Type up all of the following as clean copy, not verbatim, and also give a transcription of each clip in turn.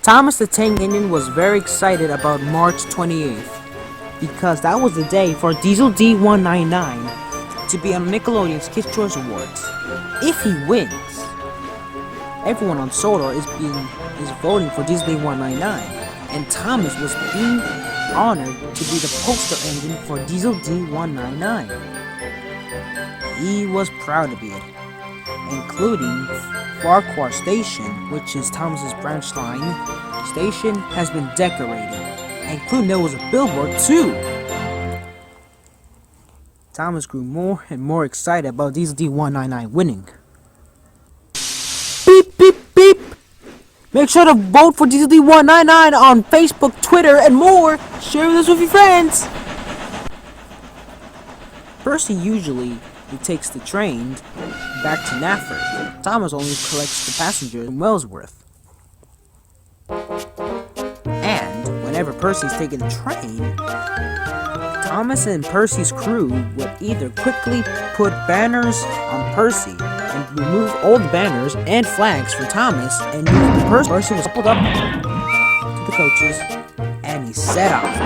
Thomas the Tank Engine was very excited about March 28th because that was the day for DieselD199 to be on Nickelodeon's Kids' Choice Awards. If he wins, everyone on Sodor is voting for DieselD199, and Thomas was being honored to be the poster engine for DieselD199. He was proud to be it, including Farquhar Station, which is Thomas's branch line station, has been decorated, including there was a billboard too. Thomas grew more and more excited about DieselD199 winning. Beep beep beep! Make sure to vote for DieselD199 on Facebook, Twitter, and more. Share this with your friends. Percy usually takes the train back to Nafford. Thomas only collects the passengers in Wellsworth. And whenever Percy's taking the train, Thomas and Percy's crew would either quickly put banners on Percy and remove all the banners and flags for Thomas, and Percy was pulled up to the coaches and he set off.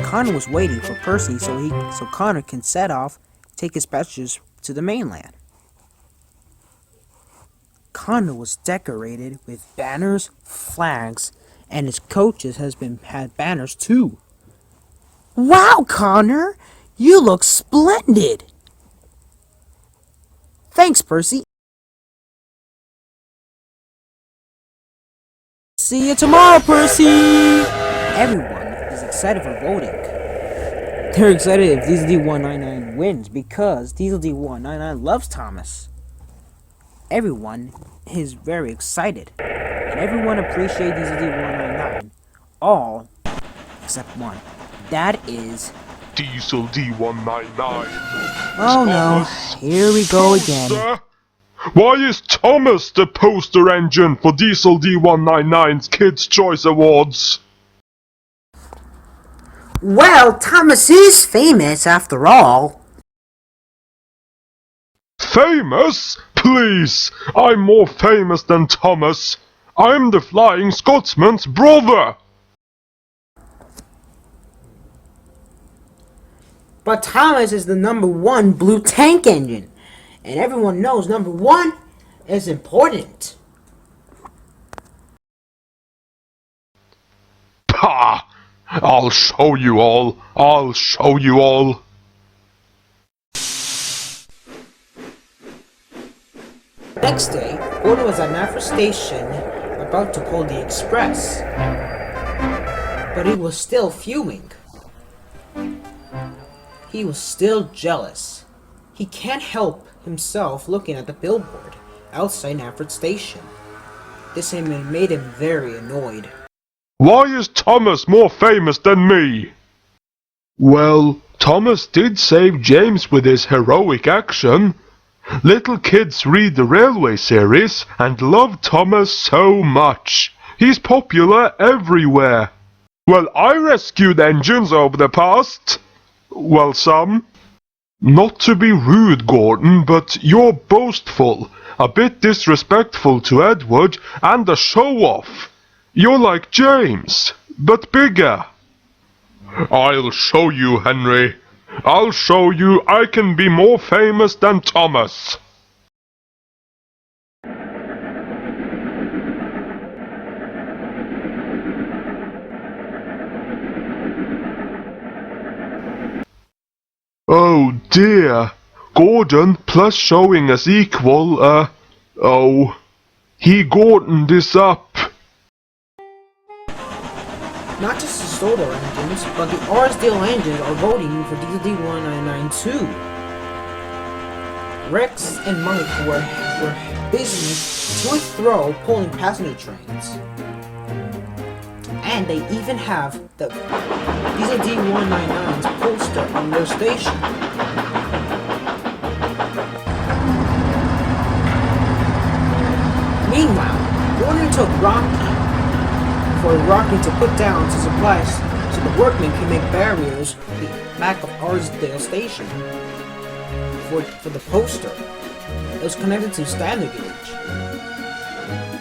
Connor was waiting for Percy so Connor can set off, take his passengers to the mainland. Connor was decorated with banners, flags, and his coaches had banners too. Wow, Connor! You look splendid! Thanks, Percy. See you tomorrow, Percy! Everyone is excited for voting. They're excited if DieselD199 wins because DieselD199 loves Thomas. Everyone is very excited, and everyone appreciates DieselD199. All except one. That is DieselD199. Oh no, here we go again. Why is Thomas the poster engine for DieselD199's Kids' Choice Awards? Well, Thomas is famous after all. Famous? Please, I'm more famous than Thomas. I'm the Flying Scotsman's brother. But Thomas is the #1 blue tank engine, and everyone knows #1 is important. Pah! I'll show you all. I'll show you all. Next day, Gordon was at Nafford Station about to pull the express, but he was still fuming. He was still jealous. He can't help himself looking at the billboard outside Nafford Station. This made him very annoyed. Why is Thomas more famous than me? Well, Thomas did save James with his heroic action. Little kids read the Railway series and love Thomas so much. He's popular everywhere. Well, I rescued engines over the past. Well, some. Not to be rude, Gordon, but you're boastful, a bit disrespectful to Edward, and a show-off. You're like James, but bigger. I'll show you, Henry. I'll show you I can be more famous than Thomas. Oh dear. Gordon plus showing us equal, oh. He Gordoned this up. Not just the Sodor engines, but the Arsdale engines are voting for DieselD199 too. Rex and Mike were busy to and fro pulling passenger trains. And they even have the DieselD199's poster on their station. Meanwhile, Gordon took Rocky to put down to supplies so the workmen can make barriers at the back of Arsdale Station for the poster. It was connected to Stanley gauge.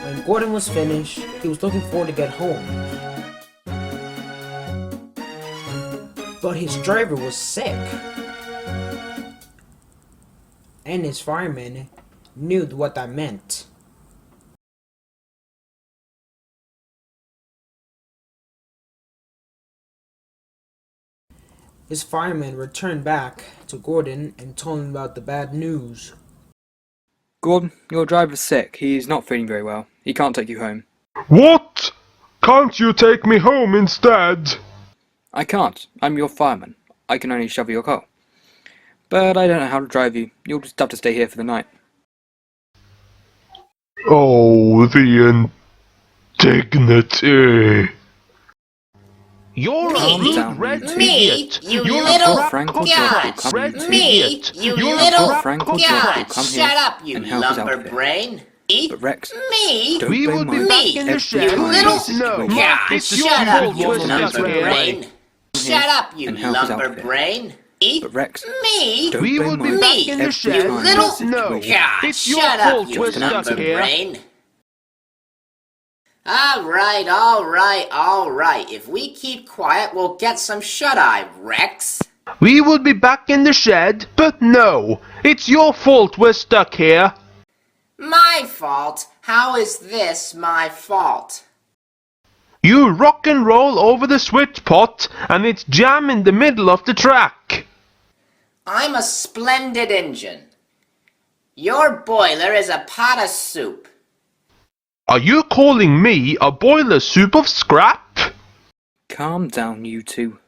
When Gordon was finished, he was looking forward to get home. But his driver was sick. And his fireman knew what that meant. His fireman returned back to Gordon and told him about the bad news. Gordon, your driver's sick. He's not feeling very well. He can't take you home. What? Can't you take me home instead? I can't. I'm your fireman. I can only shovel your coal. But I don't know how to drive you. You'll just have to stay here for the night. Oh, the indignity. You're Calm a down, red me, idiot. you You're little a Frank will god. come red here. Me, idiot. you You're little a Frank will god. come here Shut up, you and help us out lumber with it. brain. But Rex, Me, don't We blame will be Mike. back in the Me, shed. you little No, god. it's your Shut up, fault you we're stuck lumber here. brain. Shut up, you And help us out lumber with it. brain. But Rex, Me, don't We blame will be Mike. back in the Me, shed. you time little there's a No, situation. god. it's your Shut up, fault you we're stuck lumber here. brain. Alright. If we keep quiet, we'll get some shut-eye, Rex. We will be back in the shed, but no, it's your fault we're stuck here. My fault? How is this my fault? You rock and roll over the switch pot, and it's jam in the middle of the track. I'm a splendid engine. Your boiler is a pot of soup. Are you calling me a boiler soup of scrap? Calm down, you two.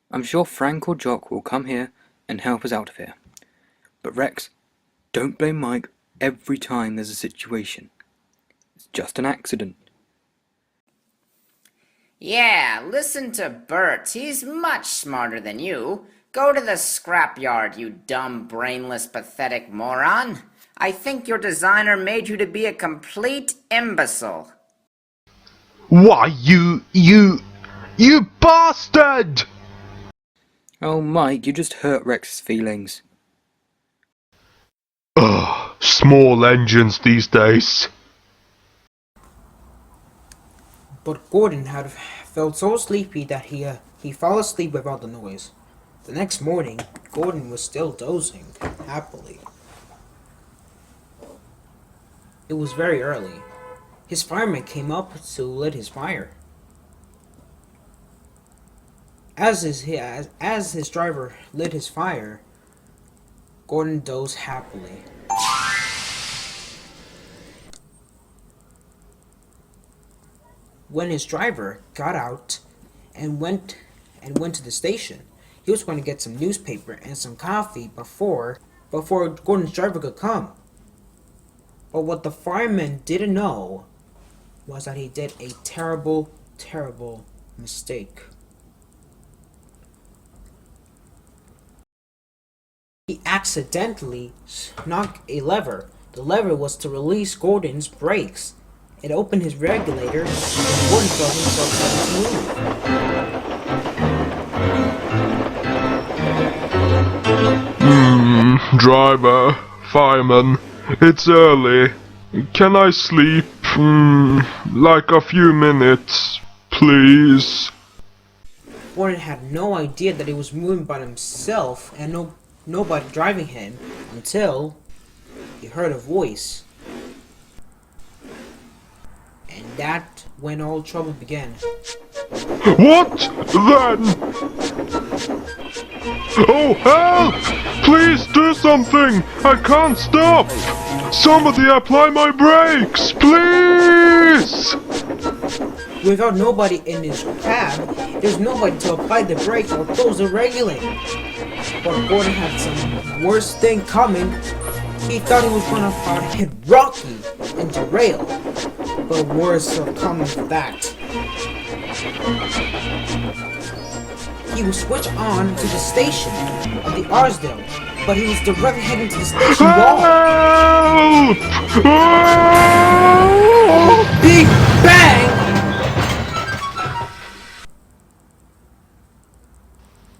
I'm sure Frank or Jock will come here and help us out of here. But Rex, don't blame Mike every time there's a situation. It's just an accident. Yeah, listen to Bert. He's much smarter than you. Go to the scrapyard, you dumb, brainless, pathetic moron. I think your designer made you to be a complete imbecile. Why, you bastard! Oh, Mike, you just hurt Rex's feelings. Ugh, small engines these days. But Gordon had felt so sleepy that he fell asleep without the noise. The next morning, Gordon was still dozing happily. It was very early. His fireman came up to lit his fire. As his driver lit his fire, Gordon dozed happily. When his driver got out and went to the station, he was going to get some newspaper and some coffee before Gordon's driver could come. But what the fireman didn't know was that he did a terrible, terrible mistake. He accidentally knocked a lever. The lever was to release Gordon's brakes. It opened his regulator, and Gordon felt himself starting to move. Driver, fireman, it's early. Can I sleep, like a few minutes, please? Gordon had no idea that he was moving by himself and nobody driving him until he heard a voice. And that when all trouble began. What then? Oh, help! Please do something! I can't stop! Somebody apply my brakes, please! Without nobody in his cab, there's nobody to apply the brakes or close the regulator. But Gordon had some worse thing coming. He thought he was gonna hit Rocky and derail, but worse are coming for that. He was switched on to the station of the Arsdale but he was directly heading to the station wall. Help! Big bang!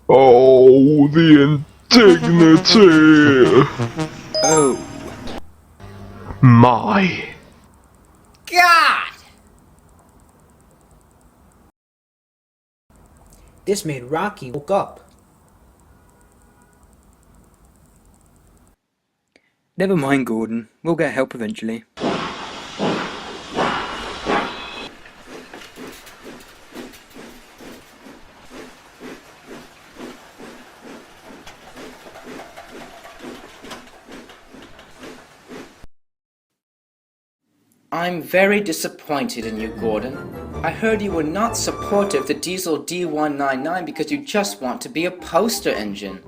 Oh, the indignity! Oh, My. God! This made Rocky woke up. never mind, Gordon. We'll get help eventually. I'm very disappointed in you, Gordon. I heard you were not supportive to DieselD199 because you just want to be a poster engine.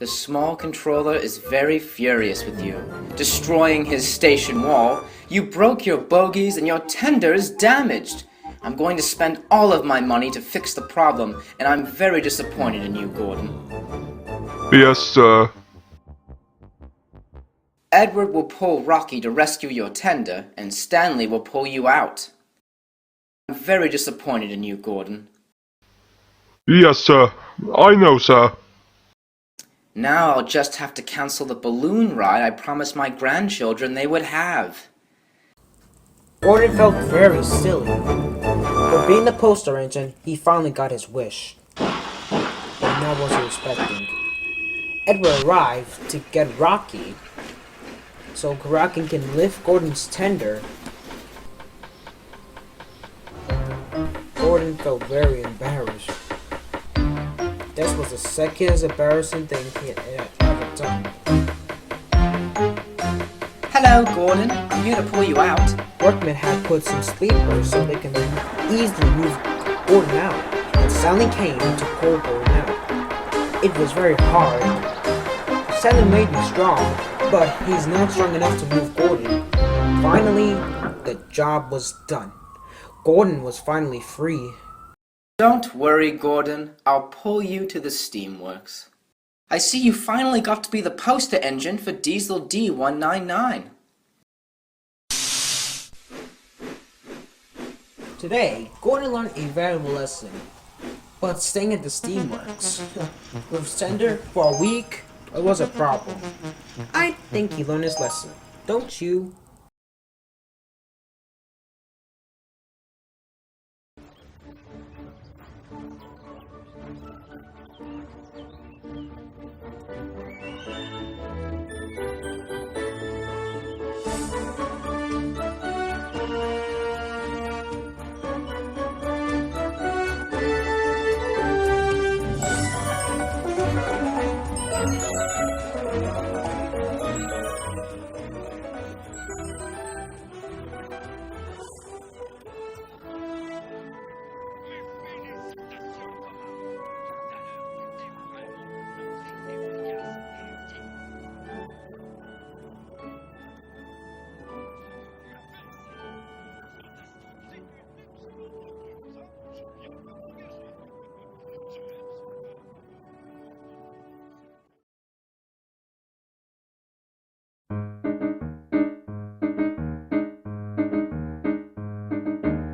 The small controller is very furious with you, destroying his station wall. You broke your bogies and your tender is damaged. I'm going to spend all of my money to fix the problem, and I'm very disappointed in you, Gordon. Yes, sir. Edward will pull Rocky to rescue your tender, and Stanley will pull you out. I'm very disappointed in you, Gordon. Yes, sir. I know, sir. Now I'll just have to cancel the balloon ride I promised my grandchildren they would have. Gordon felt very silly. For being the poster engine, he finally got his wish. But not what he was expecting. Edward arrived to get Rocky, so Rocky can lift Gordon's tender. Gordon felt very embarrassed. This was the second embarrassing thing he had ever done. Hello, Gordon. I'm here to pull you out. Workmen had put some sleepers so they can easily move Gordon out, and Stanley came to pull Gordon out. It was very hard. Stanley may be strong, but he's not strong enough to move Gordon. Finally, the job was done. Gordon was finally free. Don't worry, Gordon. I'll pull you to the Steamworks. I see you finally got to be the poster engine for DieselD199. Today, Gordon learned a valuable lesson, but staying at the Steamworks with tender for a week, it was a problem. I think he learned his lesson, don't you?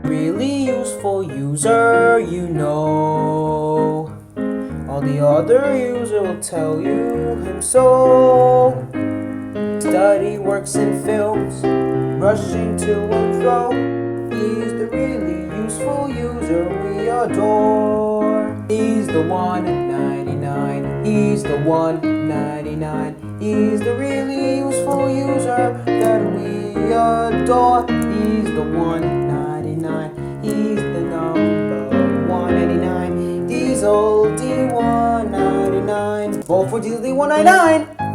Really useful user, you know. All the other user will tell you him so. Study works and films, rushing to and fro. He's the really useful user we adore. He's the 199. He's the 199. He's the really useful user that we adore. He's the 199. He's the number 199. DieselD199. Vote for DieselD199.